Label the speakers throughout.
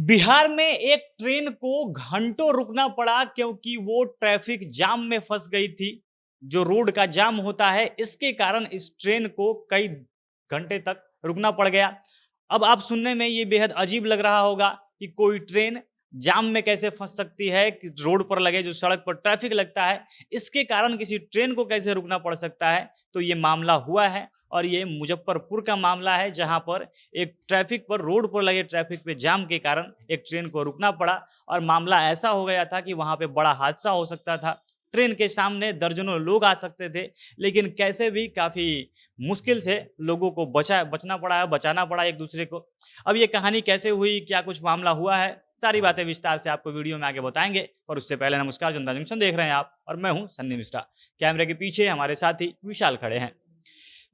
Speaker 1: बिहार में एक ट्रेन को घंटों रुकना पड़ा क्योंकि वो ट्रैफिक जाम में फंस गई थी। जो रोड का जाम होता है, इसके कारण इस ट्रेन को कई घंटे तक रुकना पड़ गया। अब आप सुनने में ये बेहद अजीब लग रहा होगा कि कोई ट्रेन जाम में कैसे फंस सकती है, कि रोड पर लगे जो सड़क पर ट्रैफिक लगता है, इसके कारण किसी ट्रेन को कैसे रुकना पड़ सकता है। तो ये मामला हुआ है और ये मुजफ्फरपुर का मामला है, जहां पर एक ट्रैफिक पर रोड पर लगे ट्रैफिक पे जाम के कारण एक ट्रेन को रुकना पड़ा और मामला ऐसा हो गया था कि वहां पे बड़ा हादसा हो सकता था। ट्रेन के सामने दर्जनों लोग आ सकते थे, लेकिन कैसे भी काफी मुश्किल से लोगों को बचना पड़ा है, बचाना पड़ा एक दूसरे को। अब ये कहानी कैसे हुई, क्या कुछ मामला हुआ है, सारी बातें विस्तार से आपको वीडियो में आगे बताएंगे। और उससे पहले नमस्कार, जनता जंक्शन देख रहे हैं आप और मैं हूं सन्नी मिश्रा। कैमरे के पीछे हमारे साथी विशाल खड़े हैं।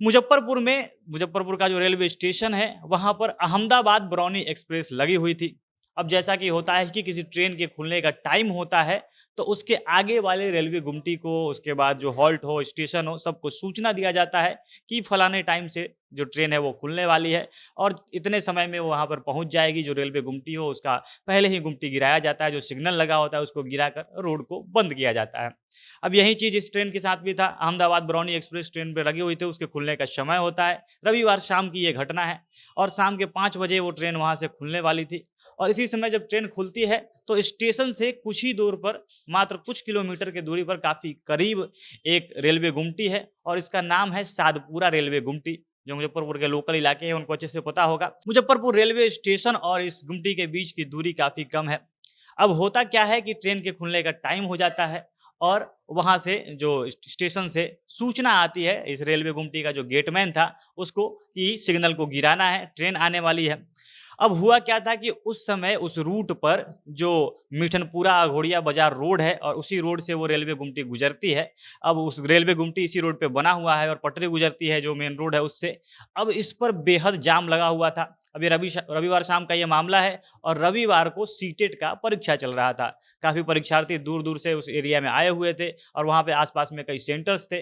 Speaker 1: मुजफ्फरपुर का जो रेलवे स्टेशन है, वहां पर अहमदाबाद बरौनी एक्सप्रेस लगी हुई थी। अब जैसा कि होता है कि किसी ट्रेन के खुलने का टाइम होता है, तो उसके आगे वाले रेलवे गुमटी को, उसके बाद जो हॉल्ट हो, स्टेशन हो, सबको सूचना दिया जाता है कि फलाने टाइम से जो ट्रेन है वो खुलने वाली है और इतने समय में वो वहां पर पहुंच जाएगी। जो रेलवे गुमटी हो, उसका पहले ही गुमटी गिराया जाता है, जो सिग्नल लगा होता है उसको गिराकर रोड को बंद किया जाता है। अब यही चीज इस ट्रेन के साथ भी था। अहमदाबाद बरौनी एक्सप्रेस ट्रेन पे लगी हुई थी, उसके खुलने का समय होता है रविवार शाम की ये घटना है और शाम के 5 बजे वो ट्रेन वहां से खुलने वाली थी। और इसी समय जब ट्रेन खुलती है तो स्टेशन से कुछ ही दूर पर, मात्र कुछ किलोमीटर की दूरी पर, काफी करीब एक रेलवे गुमटी है और इसका नाम है सादपुरा रेलवे गुमटी। जो मुजफ्फरपुर के लोकल इलाके हैं उनको अच्छे से पता होगा। मुजफ्फरपुर रेलवे स्टेशन और इस गुमटी के बीच की दूरी काफी कम है। अब होता क्या है कि ट्रेन के खुलने का टाइम हो जाता है और वहां से जो स्टेशन से सूचना आती है इस रेलवे गुमटी का जो गेटमैन था उसको, कि सिग्नल को गिराना है, ट्रेन आने वाली है। अब हुआ क्या था कि उस समय उस रूट पर जो मिठनपुरा अघोड़िया बाजार रोड है और उसी रोड से वो रेलवे गुमटी गुजरती है। अब उस रेलवे गुमटी इसी रोड पे बना हुआ है और पटरी गुजरती है जो मेन रोड है उससे। अब इस पर बेहद जाम लगा हुआ था। अभी रविवार शाम का ये मामला है और रविवार को सीटेट का परीक्षा चल रहा था। काफी परीक्षार्थी दूर दूर से उस एरिया में आए हुए थे और वहां पे आसपास में कई सेंटर्स थे।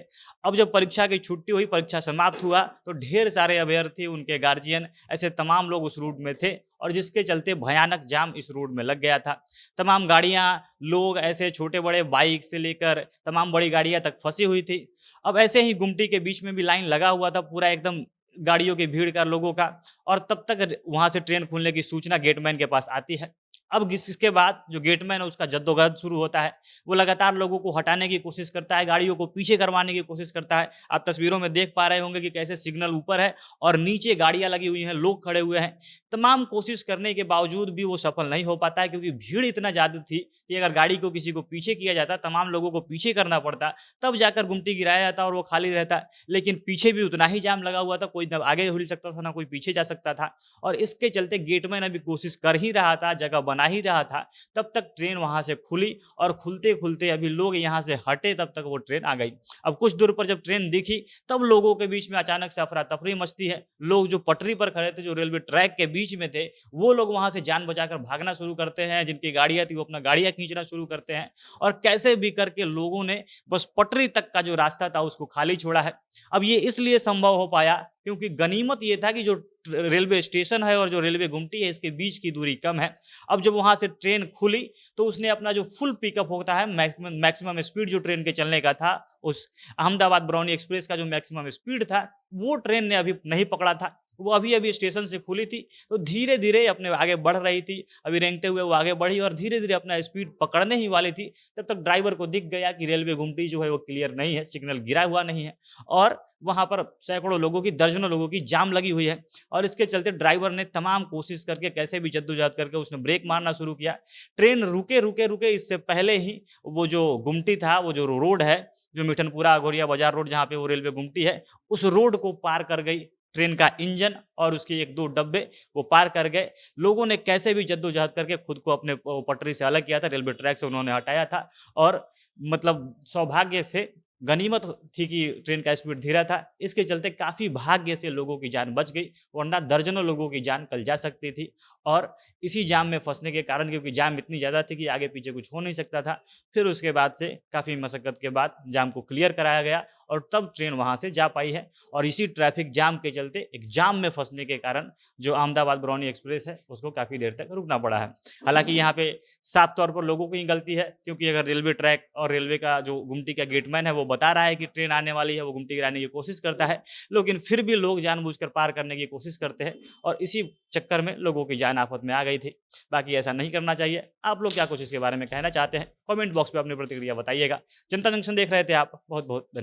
Speaker 1: अब जब परीक्षा की छुट्टी हुई, परीक्षा समाप्त हुआ, तो ढेर सारे अभ्यर्थी, उनके गार्जियन, ऐसे तमाम लोग उस रूट में थे और जिसके चलते भयानक जाम इस रोड में लग गया था। तमाम गाड़ियां, लोग, ऐसे छोटे बड़े बाइक से लेकर तमाम बड़ी गाड़ियां तक फंसी हुई थी। अब ऐसे ही गुमटी के बीच में भी लाइन लगा हुआ था, पूरा एकदम गाड़ियों की भीड़ का, लोगों का। और तब तक वहां से ट्रेन खुलने की सूचना गेटमैन के पास आती है। अब इसके बाद जो गेटमैन है उसका जद्दोजहद शुरू होता है। वो लगातार लोगों को हटाने की कोशिश करता है, गाड़ियों को पीछे करवाने की कोशिश करता है। आप तस्वीरों में देख पा रहे होंगे कि कैसे सिग्नल ऊपर है और नीचे गाड़ियां लगी हुई हैं, लोग खड़े हुए हैं। तमाम कोशिश करने के बावजूद भी वो सफल नहीं हो पाता है, क्योंकि भीड़ इतना ज्यादा थी कि अगर गाड़ी को किसी को पीछे किया जाता, तमाम लोगों को पीछे करना पड़ता, तब जाकर गुमटी गिराया जाता और वो खाली रहता। लेकिन पीछे भी उतना ही जाम लगा हुआ था, कोई ना आगे हिल सकता था ना कोई पीछे जा सकता था। और इसके चलते गेटमैन अभी कोशिश कर ही रहा था, जगह बना ही रहा था, तब तक ट्रेन वहां से खुली और खुलते खुलते अभी लोग यहाँ से हटे तब तक वो ट्रेन आ गई। अब कुछ दूर पर जब ट्रेन दिखी, तब लोगों के बीच में अचानक से अफरा तफरी मचती है। लोग जो पटरी पर खड़े थे, जो रेलवे ट्रैक के बीच में थे, वो लोग वहां से जान बचाकर भागना शुरू करते हैं। जिनकी गाड़ियां थी वो अपना गाड़ियां खींचना शुरू करते हैं और कैसे भी करके लोगों ने बस पटरी तक का जो रास्ता था उसको खाली छोड़ा है। अब ये इसलिए संभव हो पाया क्योंकि गनीमत ये था कि जो रेलवे स्टेशन है और जो रेलवे गुमटी है, इसके बीच की दूरी कम है। अब जब वहां से ट्रेन खुली तो उसने अपना जो फुल पिकअप होता है, मैक्सिमम स्पीड जो ट्रेन के चलने का था, उस अहमदाबाद बरौनी एक्सप्रेस का जो मैक्सिमम स्पीड था, वो ट्रेन ने अभी नहीं पकड़ा था। वो अभी अभी स्टेशन से खुली थी, तो धीरे धीरे अपने आगे बढ़ रही थी। अभी रेंगते हुए वो आगे बढ़ी और धीरे धीरे अपना स्पीड पकड़ने ही वाली थी। तब तक ड्राइवर को दिख गया कि रेलवे गुमटी जो है वो क्लियर नहीं है, सिग्नल गिरा हुआ नहीं है और वहां पर सैकड़ों लोगों की, दर्जनों लोगों की जाम लगी हुई है। और इसके चलते ड्राइवर ने तमाम कोशिश करके, कैसे भी जद्दोजहद करके उसने ब्रेक मारना शुरू किया। ट्रेन रुके रुके रुके, इससे पहले ही वो जो गुमटी था, वो जो रोड है, जो मिठनपुरा अघोरिया बाजार रोड जहाँ पे वो रेलवे गुमटी है, उस रोड को पार कर गई ट्रेन का इंजन और उसके एक दो डब्बे, वो पार कर गए। लोगों ने कैसे भी जद्दोजहद करके खुद को अपने पटरी से अलग किया था, रेलवे ट्रैक से उन्होंने हटाया था और मतलब सौभाग्य से गनीमत थी कि ट्रेन का स्पीड धीरा था, इसके चलते काफ़ी भाग्य से लोगों की जान बच गई, वरना दर्जनों लोगों की जान कल जा सकती थी। और इसी जाम में फँसने के कारण, क्योंकि जाम इतनी ज़्यादा थी कि आगे-पीछे कुछ हो नहीं सकता था, फिर उसके बाद से काफ़ी मशक्कत के बाद जाम को क्लियर कराया गया और तब ट्रेन वहाँ से जा पाई है। और इसी ट्रैफ़िक जाम के चलते एक जाम में फँसने के कारण जो अहमदाबाद बरौनी एक्सप्रेस है, उसको काफ़ी देर तक रुकना पड़ा है। हालाँकि यहाँ पे साफ तौर पर लोगों की ही गलती है, क्योंकि अगर रेलवे ट्रैक और रेलवे का जो गुमटी का गेटमैन है वो बता रहा है कि ट्रेन आने वाली है, वो गुमटी गिराने की कोशिश करता है, लेकिन फिर भी लोग जानबूझकर पार करने की कोशिश करते हैं और इसी चक्कर में लोगों की जान आफत में आ गई थी। बाकी ऐसा नहीं करना चाहिए। आप लोग क्या कुछ इसके बारे में कहना चाहते हैं? कमेंट बॉक्स में अपनी प्रतिक्रिया बताइएगा। जनता जंक्शन देख रहे थे आप, बहुत-बहुत धन्य